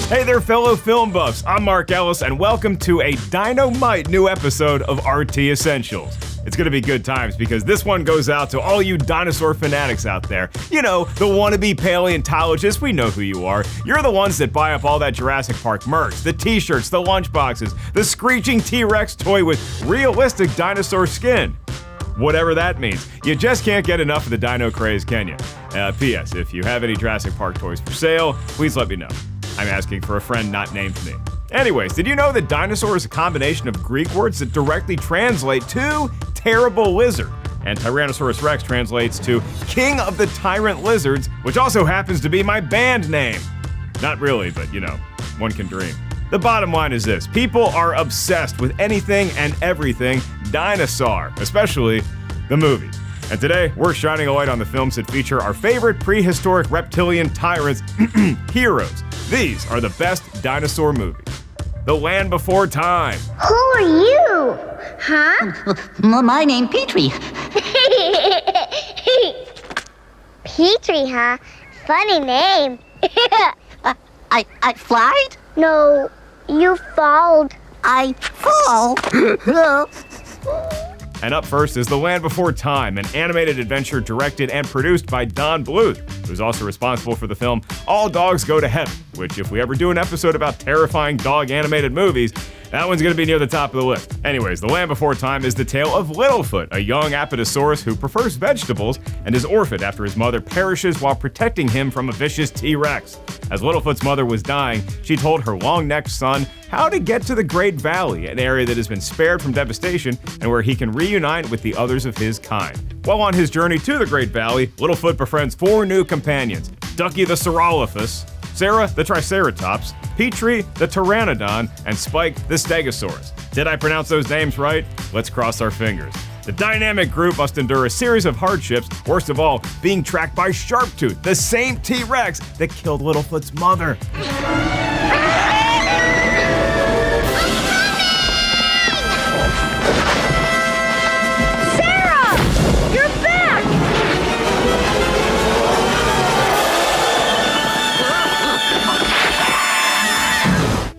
Hey there, fellow film buffs. I'm Mark Ellis, and welcome to a dynamite new episode of RT Essentials. It's gonna be good times because this one goes out to all you dinosaur fanatics out there. You know, the wannabe paleontologists, we know who you are. You're the ones that buy up all that Jurassic Park merch, the t-shirts, the lunchboxes, the screeching T-Rex toy with realistic dinosaur skin. Whatever that means. You just can't get enough of the dino craze, can you? P.S. If you have any Jurassic Park toys for sale, please let me know. I'm asking for a friend not named me. Anyways, did you know that dinosaur is a combination of Greek words that directly translate to terrible lizard? And Tyrannosaurus Rex translates to King of the Tyrant Lizards, which also happens to be my band name. Not really, but you know, one can dream. The bottom line is this: people are obsessed with anything and everything dinosaur, especially the movies. And today, we're shining a light on the films that feature our favorite prehistoric reptilian tyrants, heroes. These are the best dinosaur movies. The Land Before Time. Who are you? Huh? My name Petrie. Petrie, huh? Funny name. I flied? No, you followed. I fall. And up first is The Land Before Time, an animated adventure directed and produced by Don Bluth, who's also responsible for the film All Dogs Go to Heaven, which if we ever do an episode about terrifying dog animated movies, that one's gonna be near the top of the list. Anyways, The Land Before Time is the tale of Littlefoot, a young apatosaurus who prefers vegetables and is orphaned after his mother perishes while protecting him from a vicious T-Rex. As Littlefoot's mother was dying, she told her long-necked son how to get to the Great Valley, an area that has been spared from devastation and where he can reunite with the others of his kind. While on his journey to the Great Valley, Littlefoot befriends 4 new companions: Ducky the Saurolophus, Sarah the Triceratops, Petrie the Pteranodon, and Spike the Stegosaurus. Did I pronounce those names right? Let's cross our fingers. The dynamic group must endure a series of hardships, worst of all, being tracked by Sharptooth, the same T-Rex that killed Littlefoot's mother.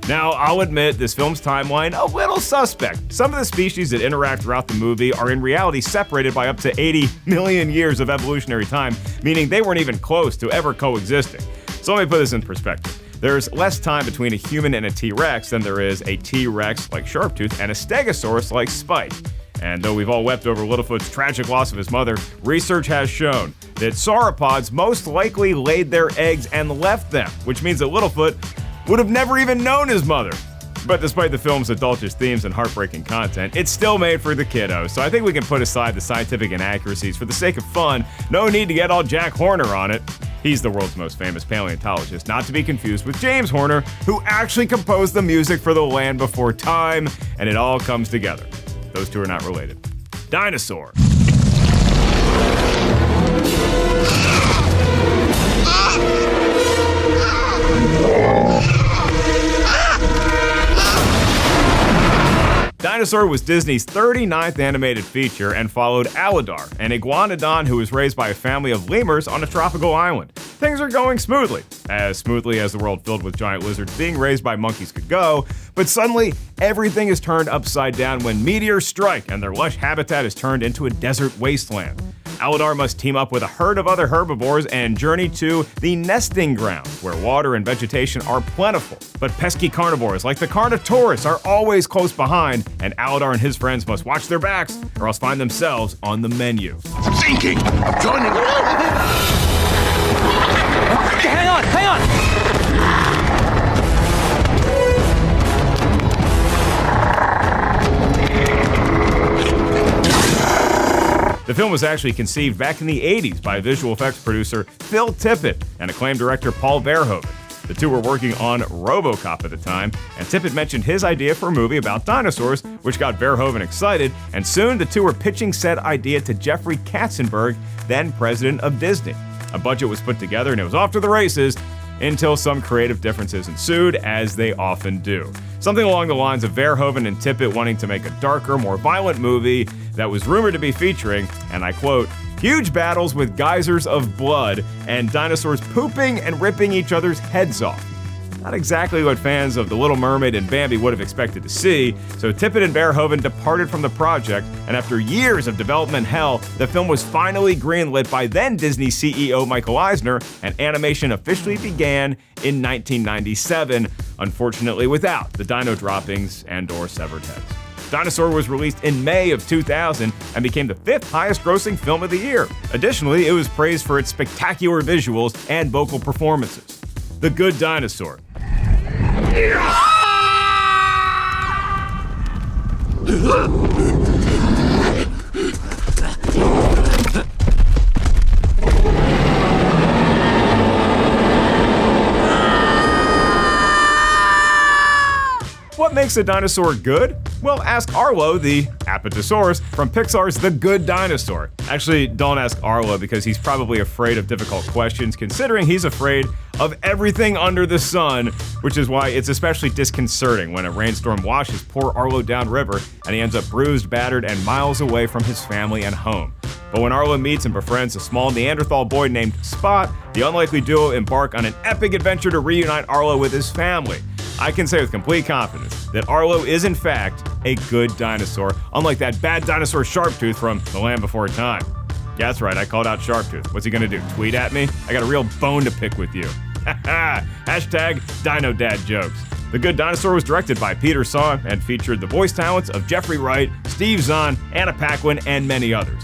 Now, I'll admit this film's timeline a little suspect. Some of the species that interact throughout the movie are in reality separated by up to 80 million years of evolutionary time, meaning they weren't even close to ever coexisting. So let me put this in perspective. There's less time between a human and a T-Rex than there is a T-Rex like Sharptooth and a Stegosaurus like Spike. And though we've all wept over Littlefoot's tragic loss of his mother, research has shown that sauropods most likely laid their eggs and left them, which means that Littlefoot would have never even known his mother. But despite the film's adultish themes and heartbreaking content, it's still made for the kiddos, so I think we can put aside the scientific inaccuracies for the sake of fun. No need to get all Jack Horner on it. He's the world's most famous paleontologist, not to be confused with James Horner, who actually composed the music for The Land Before Time, and it all comes together. Those two are not related. Dinosaur. Dinosaur was Disney's 39th animated feature and followed Aladar, an iguanodon who was raised by a family of lemurs on a tropical island. Things are going smoothly as the world filled with giant lizards being raised by monkeys could go, but suddenly everything is turned upside down when meteors strike and their lush habitat is turned into a desert wasteland. Aladar must team up with a herd of other herbivores and journey to the nesting ground, where water and vegetation are plentiful. But pesky carnivores like the Carnotaurus are always close behind, and Aladar and his friends must watch their backs or else find themselves on the menu. I'm sinking! I'm joining! Hang on! The film was actually conceived back in the 80s by visual effects producer Phil Tippett and acclaimed director Paul Verhoeven. The two were working on RoboCop at the time, and Tippett mentioned his idea for a movie about dinosaurs, which got Verhoeven excited, and soon the two were pitching said idea to Jeffrey Katzenberg, then president of Disney. A budget was put together and it was off to the races, until some creative differences ensued, as they often do. Something along the lines of Verhoeven and Tippett wanting to make a darker, more violent movie that was rumored to be featuring, and I quote, huge battles with geysers of blood and dinosaurs pooping and ripping each other's heads off. not exactly what fans of The Little Mermaid and Bambi would have expected to see, so Tippett and Verhoeven departed from the project, and after years of development hell, the film was finally greenlit by then Disney CEO Michael Eisner, and animation officially began in 1997, unfortunately without the dino droppings and/or severed heads. Dinosaur was released in May of 2000 and became the 5th highest grossing film of the year. Additionally, it was praised for its spectacular visuals and vocal performances. The Good Dinosaur. What makes a dinosaur good? Well, ask Arlo, the Apatosaurus, from Pixar's The Good Dinosaur. Actually, don't ask Arlo because he's probably afraid of difficult questions, considering he's afraid of everything under the sun, which is why it's especially disconcerting when a rainstorm washes poor Arlo downriver and he ends up bruised, battered, and miles away from his family and home. But when Arlo meets and befriends a small Neanderthal boy named Spot, the unlikely duo embark on an epic adventure to reunite Arlo with his family. I can say with complete confidence that Arlo is in fact a good dinosaur, unlike that bad dinosaur Sharptooth from The Land Before Time. Yeah, that's right, I called out Sharptooth. What's he gonna do, tweet at me? I got a real bone to pick with you. Hashtag Dino Dad jokes. The Good Dinosaur was directed by Peter Sohn and featured the voice talents of Jeffrey Wright, Steve Zahn, Anna Paquin, and many others.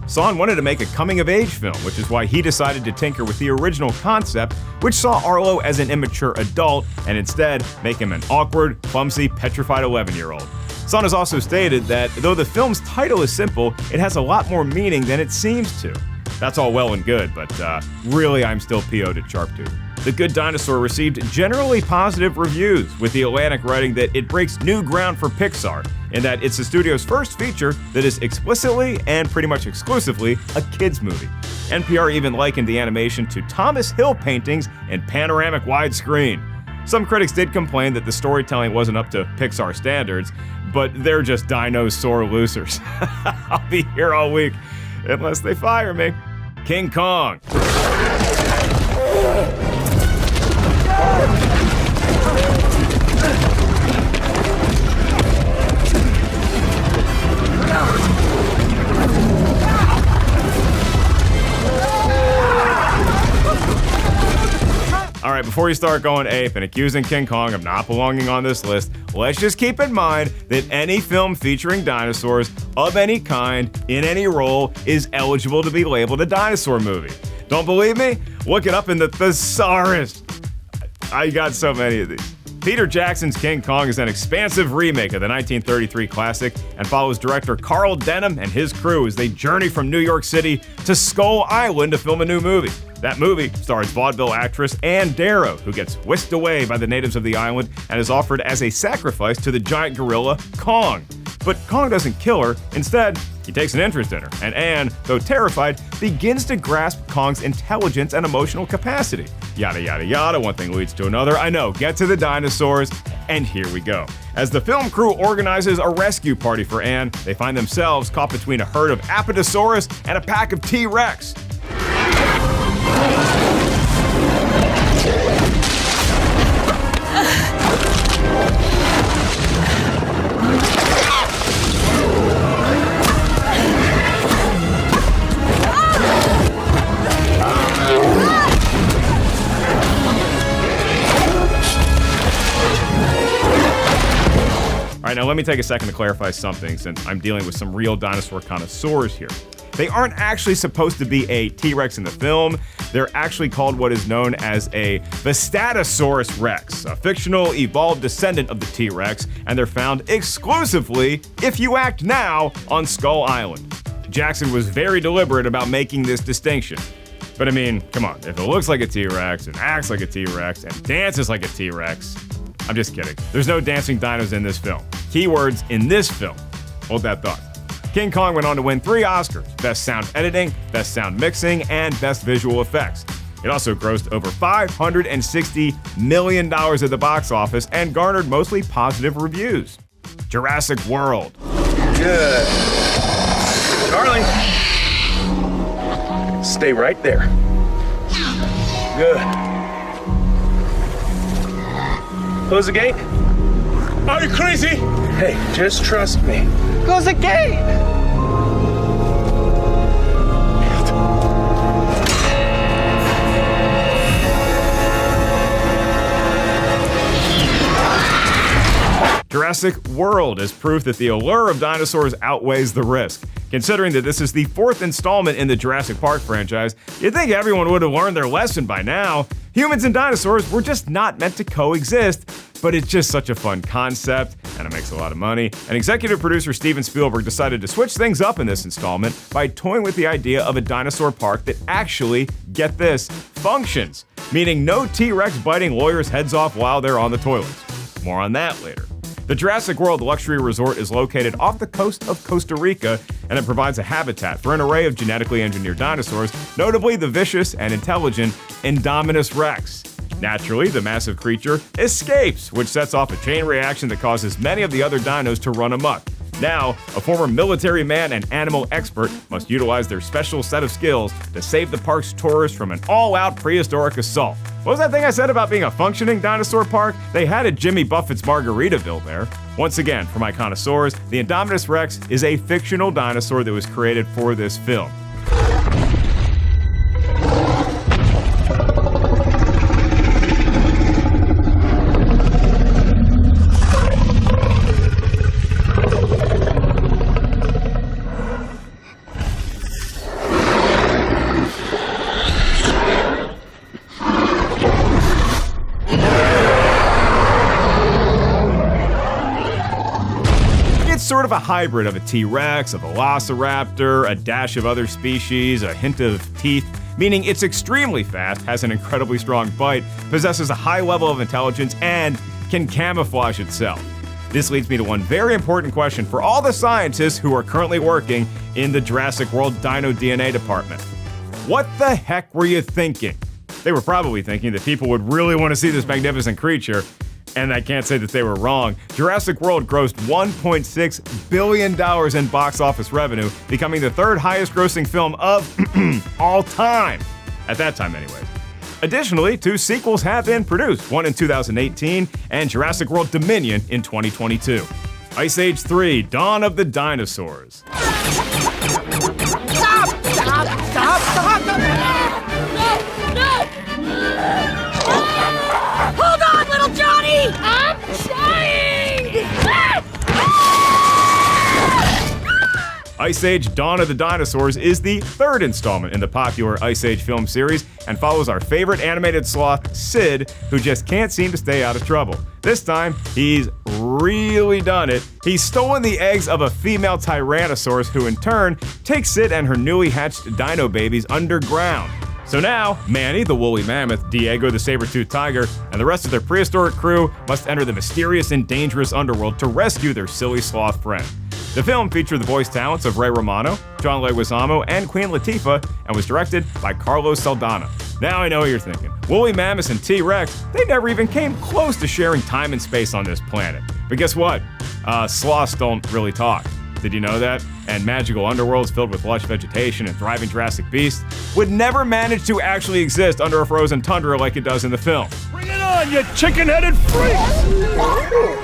Sohn wanted to make a coming-of-age film, which is why he decided to tinker with the original concept, which saw Arlo as an immature adult, and instead make him an awkward, clumsy, petrified 11-year-old. Sohn has also stated that though the film's title is simple, it has a lot more meaning than it seems to. That's all well and good, but really I'm still PO'd at Sharptooth. The Good Dinosaur received generally positive reviews, with The Atlantic writing that it breaks new ground for Pixar, in that it's the studio's first feature that is explicitly and pretty much exclusively a kids' movie. NPR even likened the animation to Thomas Hill paintings in panoramic widescreen. Some critics did complain that the storytelling wasn't up to Pixar standards, but they're just dinosaur losers. I'll be here all week, unless they fire me. King Kong. All right, before you start going ape and accusing King Kong of not belonging on this list, let's just keep in mind that any film featuring dinosaurs of any kind, in any role, is eligible to be labeled a dinosaur movie. Don't believe me? Look it up in the thesaurus. I got so many of these. Peter Jackson's King Kong is an expansive remake of the 1933 classic and follows director Carl Denham and his crew as they journey from New York City to Skull Island to film a new movie. That movie stars vaudeville actress Ann Darrow, who gets whisked away by the natives of the island and is offered as a sacrifice to the giant gorilla, Kong. But Kong doesn't kill her. Instead, he takes an interest in her, and Anne, though terrified, begins to grasp Kong's intelligence and emotional capacity. Yada yada yada, one thing leads to another. I know, get to the dinosaurs, and here we go. As the film crew organizes a rescue party for Anne, they find themselves caught between a herd of Apatosaurus and a pack of T-Rex. All right, now let me take a second to clarify something, since I'm dealing with some real dinosaur connoisseurs here. They aren't actually supposed to be a T-Rex in the film. They're actually called what is known as a Vistatosaurus rex, a fictional evolved descendant of the T-Rex, and they're found exclusively, if you act now, on Skull Island. Jackson was very deliberate about making this distinction. But I mean, come on, if it looks like a T-Rex and acts like a T-Rex and dances like a T-Rex, I'm just kidding. There's no dancing dinos in this film. Keywords in this film. Hold that thought. King Kong went on to win 3 Oscars: Best Sound Editing, Best Sound Mixing, and Best Visual Effects. It also grossed over $560 million at the box office and garnered mostly positive reviews. Jurassic World. Good. Darling. Stay right there. Good. Close the gate. Are you crazy? Hey, just trust me. Close the gate. Jurassic World is proof that the allure of dinosaurs outweighs the risk. Considering that this is the 4th installment in the Jurassic Park franchise, you'd think everyone would have learned their lesson by now. Humans and dinosaurs were just not meant to coexist, but it's just such a fun concept, and it makes a lot of money. And executive producer Steven Spielberg decided to switch things up in this installment by toying with the idea of a dinosaur park that actually, get this, functions, meaning no T-Rex biting lawyers' heads off while they're on the toilets. More on that later. The Jurassic World Luxury Resort is located off the coast of Costa Rica, and it provides a habitat for an array of genetically engineered dinosaurs, notably the vicious and intelligent Indominus Rex. Naturally, the massive creature escapes, which sets off a chain reaction that causes many of the other dinos to run amok. Now, a former military man and animal expert must utilize their special set of skills to save the park's tourists from an all-out prehistoric assault. What was that thing I said about being a functioning dinosaur park? They had a Jimmy Buffett's Margaritaville there. Once again, for my connoisseurs, the Indominus Rex is a fictional dinosaur that was created for this film. Sort of a hybrid of a T-Rex, a velociraptor, a dash of other species, a hint of teeth, meaning it's extremely fast, has an incredibly strong bite, possesses a high level of intelligence, and can camouflage itself. This leads me to one very important question for all the scientists who are currently working in the Jurassic World Dino DNA department. What the heck were you thinking? They were probably thinking that people would really want to see this magnificent creature, and I can't say that they were wrong. Jurassic World grossed $1.6 billion in box office revenue, becoming the 3rd highest grossing film of all time. At that time, anyways. Additionally, 2 sequels have been produced, one in 2018 and Jurassic World Dominion in 2022. Ice Age 3: Dawn of the Dinosaurs. Stop! No! Hold on, little Johnny! I'm trying! Ice Age: Dawn of the Dinosaurs is the 3rd installment in the popular Ice Age film series and follows our favorite animated sloth, Sid, who just can't seem to stay out of trouble. This time, he's really done it. He's stolen the eggs of a female Tyrannosaurus who in turn takes Sid and her newly hatched dino babies underground. So now, Manny, the woolly mammoth, Diego, the saber-toothed tiger, and the rest of their prehistoric crew must enter the mysterious and dangerous underworld to rescue their silly sloth friend. The film featured the voice talents of Ray Romano, John Leguizamo, and Queen Latifah, and was directed by Carlos Saldana. Now I know what you're thinking. Woolly mammoths and T-Rex, they never even came close to sharing time and space on this planet. But guess what? Sloths don't really talk. Did you know that? And magical underworlds filled with lush vegetation and thriving Jurassic beasts would never manage to actually exist under a frozen tundra like it does in the film. Bring it on, you chicken-headed freaks!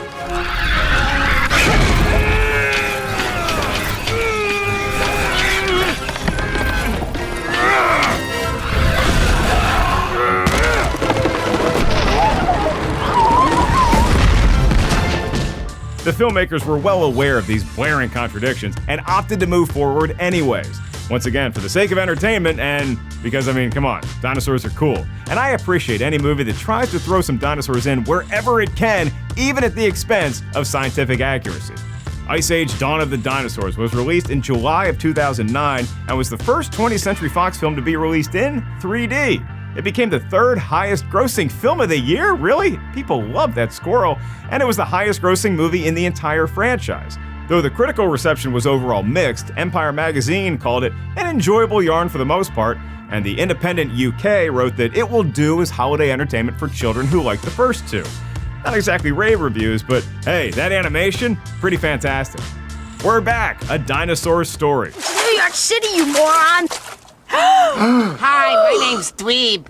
The filmmakers were well aware of these blaring contradictions and opted to move forward anyways. Once again, for the sake of entertainment and because, come on, dinosaurs are cool. And I appreciate any movie that tries to throw some dinosaurs in wherever it can, even at the expense of scientific accuracy. Ice Age: Dawn of the Dinosaurs was released in July of 2009 and was the first 20th Century Fox film to be released in 3D. It became the 3rd highest grossing film of the year? Really? People love that squirrel. And it was the highest grossing movie in the entire franchise. Though the critical reception was overall mixed, Empire magazine called it an enjoyable yarn for the most part, and the Independent UK wrote that it will do as holiday entertainment for children who like the first two. Not exactly rave reviews, but hey, that animation, pretty fantastic. We're back, A Dinosaur Story. New York City, you moron! Hi, my name's Dweeb.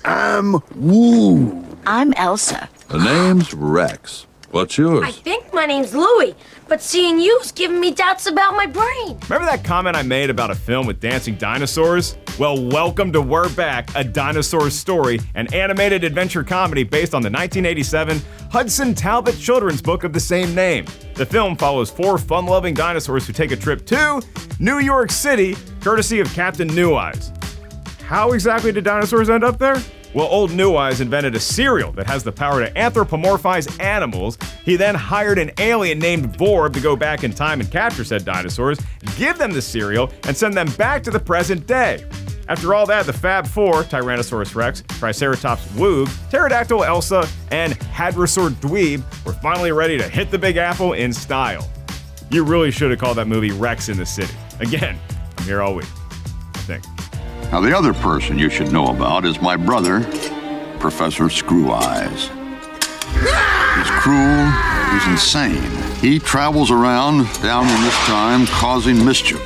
I'm Woo. I'm Elsa. The name's Rex. What's yours? I think my name's Louie, but seeing you's giving me doubts about my brain. Remember that comment I made about a film with dancing dinosaurs? Well, welcome to We're Back, A Dinosaur Story, an animated adventure comedy based on the 1987 Hudson Talbot children's book of the same name. The film follows 4 fun-loving dinosaurs who take a trip to New York City, courtesy of Captain New Eyes. How exactly did dinosaurs end up there? Well, old New Eyes invented a cereal that has the power to anthropomorphize animals. He then hired an alien named Vorb to go back in time and capture said dinosaurs, give them the cereal, and send them back to the present day. After all that, the Fab Four, Tyrannosaurus Rex, Triceratops Woog, Pterodactyl Elsa, and Hadrosaur Dweeb, were finally ready to hit the Big Apple in style. You really should have called that movie Rex in the City. Again, I'm here all week, I think. Now, the other person you should know about is my brother, Professor Screw Eyes. He's cruel, he's insane. He travels around down in this time causing mischief.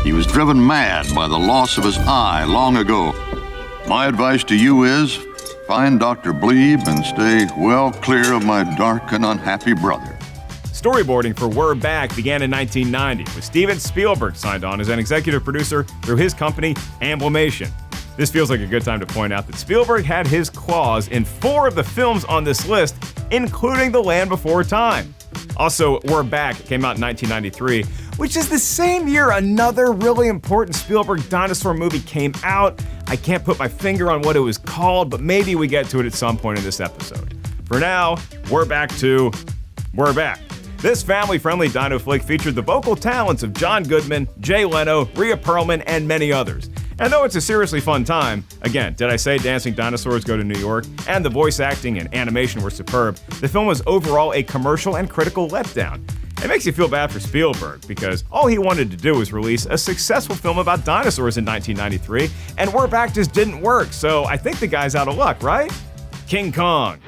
He was driven mad by the loss of his eye long ago. My advice to you is, find Dr. Bleeb and stay well clear of my dark and unhappy brother. Storyboarding for We're Back began in 1990, with Steven Spielberg signed on as an executive producer through his company, Amblimation. This feels like a good time to point out that Spielberg had his claws in 4 of the films on this list, including The Land Before Time. Also, We're Back came out in 1993, which is the same year another really important Spielberg dinosaur movie came out. I can't put my finger on what it was called, but maybe we get to it at some point in this episode. For now, we're back to We're Back. This family-friendly dino flick featured the vocal talents of John Goodman, Jay Leno, Rhea Perlman, and many others. And though it's a seriously fun time, again, did I say dancing dinosaurs go to New York? And the voice acting and animation were superb, the film was overall a commercial and critical letdown. It makes you feel bad for Spielberg, because all he wanted to do was release a successful film about dinosaurs in 1993, and We're Back just didn't work, so I think the guy's out of luck, right? King Kong.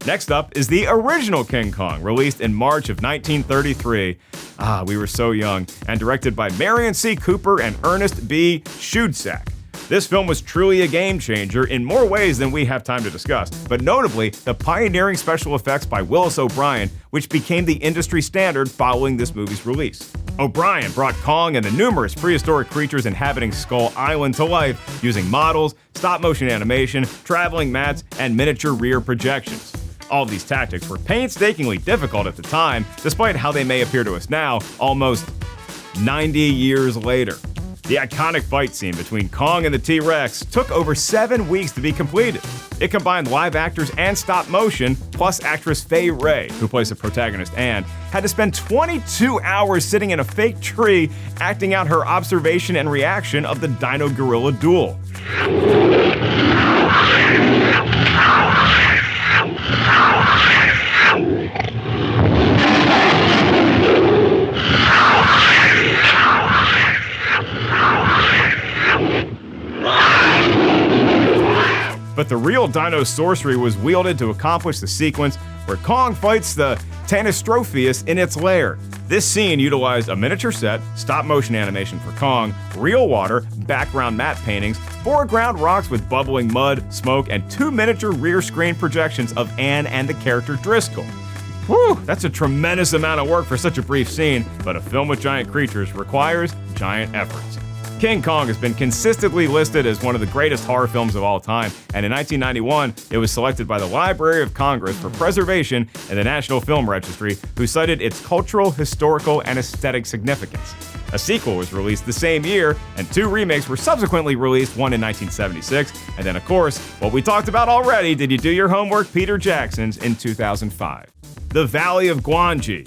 Next up is the original King Kong, released in March of 1933. We were so young, and directed by Marion C. Cooper and Ernest B. Schudsack. This film was truly a game changer in more ways than we have time to discuss, but notably the pioneering special effects by Willis O'Brien, which became the industry standard following this movie's release. O'Brien brought Kong and the numerous prehistoric creatures inhabiting Skull Island to life using models, stop-motion animation, traveling mats, and miniature rear projections. All of these tactics were painstakingly difficult at the time, despite how they may appear to us now, almost 90 years later. The iconic fight scene between Kong and the T-Rex took over 7 weeks to be completed. It combined live actors and stop motion, plus actress Fay Wray, who plays the protagonist Anne, had to spend 22 hours sitting in a fake tree acting out her observation and reaction of the Dino-Gorilla duel. But the real dino sorcery was wielded to accomplish the sequence where Kong fights the Tanystropheus in its lair. This scene utilized a miniature set, stop-motion animation for Kong, real water, background matte paintings, foreground rocks with bubbling mud, smoke, and 2 miniature rear screen projections of Anne and the character Driscoll. Whew, that's a tremendous amount of work for such a brief scene, but a film with giant creatures requires giant efforts. King Kong has been consistently listed as one of the greatest horror films of all time, and in 1991, it was selected by the Library of Congress for preservation in the National Film Registry, who cited its cultural, historical, and aesthetic significance. A sequel was released the same year, and 2 remakes were subsequently released, one in 1976, and then, of course, what we talked about already, did you do your homework, Peter Jackson's, in 2005. The Valley of Gwangi.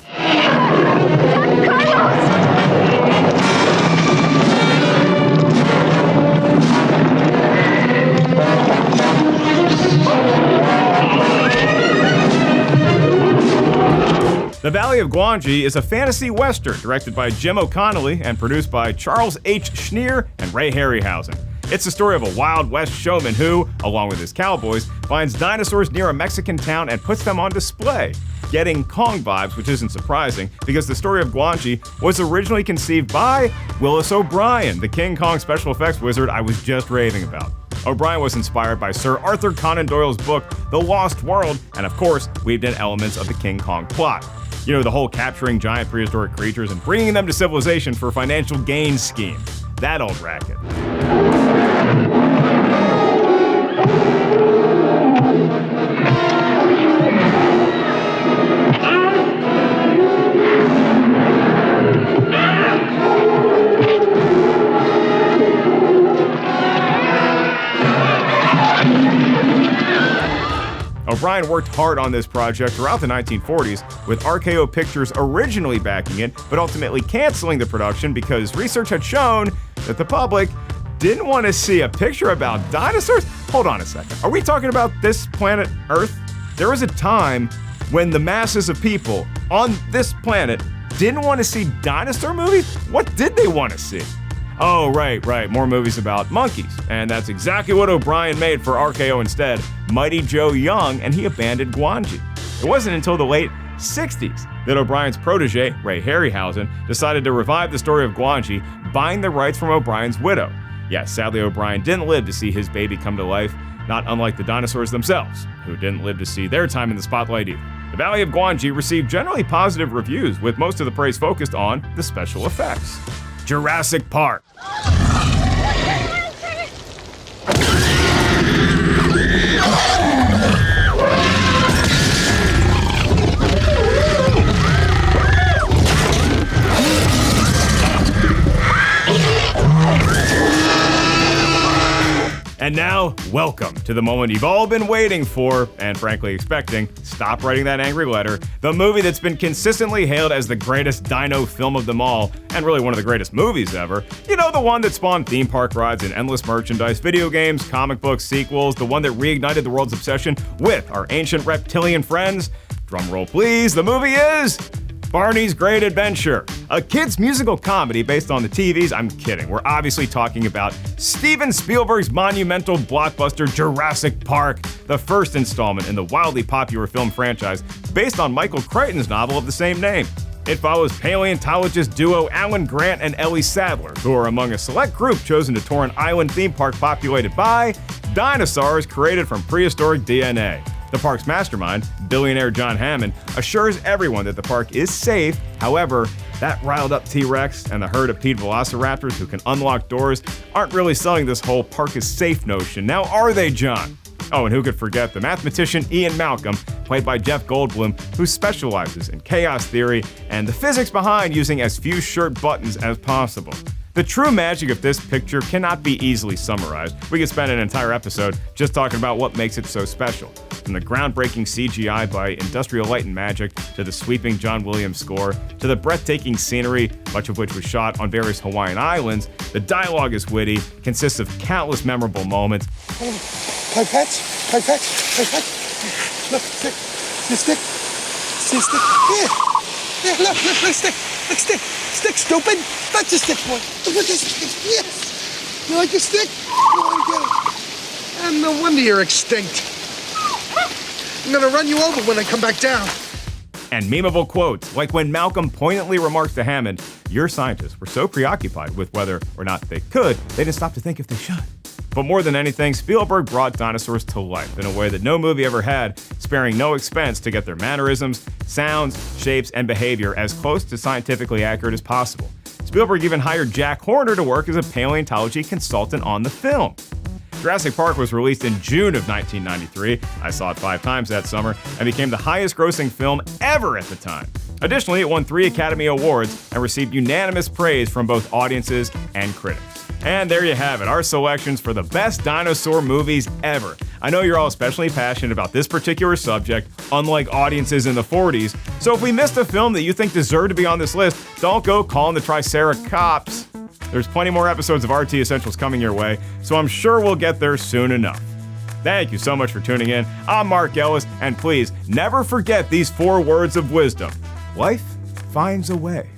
The Valley of Gwangi is a fantasy western directed by Jim O'Connelly and produced by Charles H. Schneer and Ray Harryhausen. It's the story of a Wild West showman who, along with his cowboys, finds dinosaurs near a Mexican town and puts them on display, getting Kong vibes, which isn't surprising because the story of Gwangi was originally conceived by Willis O'Brien, the King Kong special effects wizard I was just raving about. O'Brien was inspired by Sir Arthur Conan Doyle's book, The Lost World, and of course, weaved in elements of the King Kong plot. You know, the whole capturing giant prehistoric creatures and bringing them to civilization for financial gain scheme. That old racket. O'Brien worked hard on this project throughout the 1940s, with RKO Pictures originally backing it, but ultimately canceling the production because research had shown that the public didn't want to see a picture about dinosaurs? Hold on a second. Are we talking about this planet Earth? There was a time when the masses of people on this planet didn't want to see dinosaur movies? What did they want to see? Oh, right, more movies about monkeys. And that's exactly what O'Brien made for RKO instead, Mighty Joe Young, and he abandoned Gwangi. It wasn't until the late 60s that O'Brien's protege, Ray Harryhausen, decided to revive the story of Gwangi, buying the rights from O'Brien's widow. Yes, sadly O'Brien didn't live to see his baby come to life, not unlike the dinosaurs themselves, who didn't live to see their time in the spotlight either. The Valley of Gwangi received generally positive reviews, with most of the praise focused on the special effects. Jurassic Park. And now, welcome to the moment you've all been waiting for, and frankly expecting. Stop writing that angry letter. The movie that's been consistently hailed as the greatest dino film of them all, and really one of the greatest movies ever. You know, the one that spawned theme park rides and endless merchandise, video games, comic books, sequels, the one that reignited the world's obsession with our ancient reptilian friends. Drum roll please, the movie is Barney's Great Adventure, a kid's musical comedy based on the TVs. I'm kidding. We're obviously talking about Steven Spielberg's monumental blockbuster Jurassic Park, the first installment in the wildly popular film franchise based on Michael Crichton's novel of the same name. It follows paleontologist duo Alan Grant and Ellie Sadler, who are among a select group chosen to tour an island theme park populated by dinosaurs created from prehistoric DNA. The park's mastermind, billionaire John Hammond, assures everyone that the park is safe. However, that riled up T-Rex and the herd of Pete Velociraptors who can unlock doors aren't really selling this whole park is safe notion. Now are they, John? Oh, and who could forget the mathematician Ian Malcolm, played by Jeff Goldblum, who specializes in chaos theory and the physics behind using as few shirt buttons as possible. The true magic of this picture cannot be easily summarized. We could spend an entire episode just talking about what makes it so special. From the groundbreaking CGI by Industrial Light and Magic, to the sweeping John Williams score, to the breathtaking scenery, much of which was shot on various Hawaiian islands, the dialogue is witty, consists of countless memorable moments. Pipettes? Look, stick. See, stick. Yeah, look, stick. Stick, stupid. That's a stick, boy. Look at this stick. Yes. You like a stick? You want to get it? And no wonder you're extinct. I'm gonna run you over when I come back down. And memeable quotes, like when Malcolm poignantly remarks to Hammond, "Your scientists were so preoccupied with whether or not they could, they didn't stop to think if they should." But more than anything, Spielberg brought dinosaurs to life in a way that no movie ever had, sparing no expense to get their mannerisms, sounds, shapes, and behavior as close to scientifically accurate as possible. Spielberg even hired Jack Horner to work as a paleontology consultant on the film. Jurassic Park was released in June of 1993. I saw it 5 times that summer and became the highest grossing film ever at the time. Additionally, it won 3 Academy Awards and received unanimous praise from both audiences and critics. And there you have it, our selections for the best dinosaur movies ever. I know you're all especially passionate about this particular subject, unlike audiences in the 40s, so if we missed a film that you think deserved to be on this list, don't go calling the Triceratops. There's plenty more episodes of RT Essentials coming your way, so I'm sure we'll get there soon enough. Thank you so much for tuning in. I'm Mark Ellis, and please never forget these 4 words of wisdom. Life finds a way.